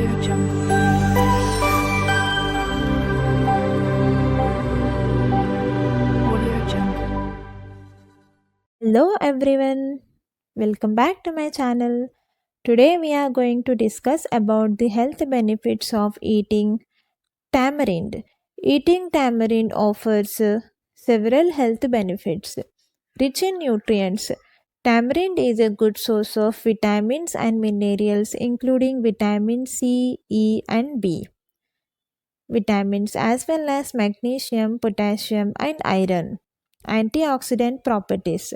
Audio Jungle. Audio Jungle. Hello everyone, welcome back to my channel. Today we are going to discuss about the health benefits of eating tamarind. Eating tamarind offers several health benefits. Rich in nutrients, tamarind is a good source of vitamins and minerals including vitamin C, E and B. Vitamins as well as magnesium, potassium and iron. Antioxidant properties.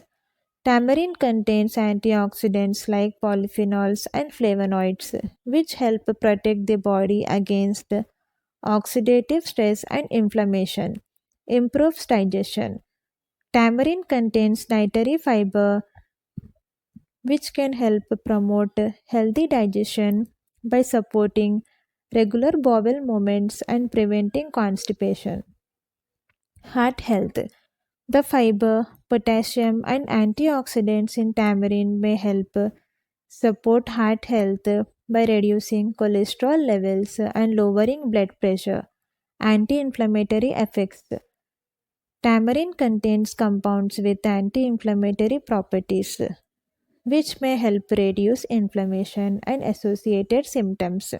Tamarind contains antioxidants like polyphenols and flavonoids, which help protect the body against oxidative stress and inflammation. Improves digestion. Tamarind contains dietary fiber, which can help promote healthy digestion by supporting regular bowel movements and preventing constipation. Heart health. The fiber, potassium, and antioxidants in tamarind may help support heart health by reducing cholesterol levels and lowering blood pressure. Anti inflammatory effects. Tamarind contains compounds with anti inflammatory properties, which may help reduce inflammation and associated symptoms.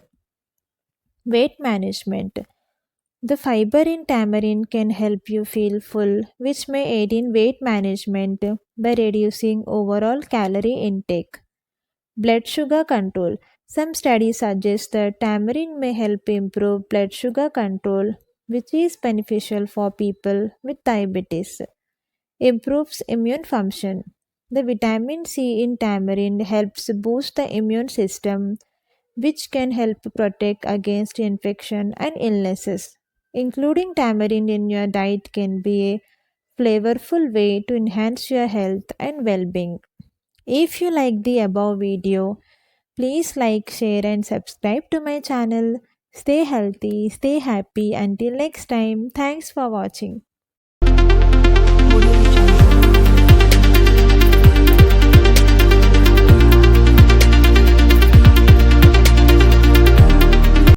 Weight management. The fiber in tamarind can help you feel full, which may aid in weight management by reducing overall calorie intake. Blood sugar control. Some studies suggest that tamarind may help improve blood sugar control, which is beneficial for people with diabetes. Improves immune function. The vitamin C in tamarind helps boost the immune system, which can help protect against infection and illnesses. Including tamarind in your diet can be a flavorful way to enhance your health and well being. If you like the above video, please like, share, and subscribe to my channel. Stay healthy, stay happy. Until next time, thanks for watching.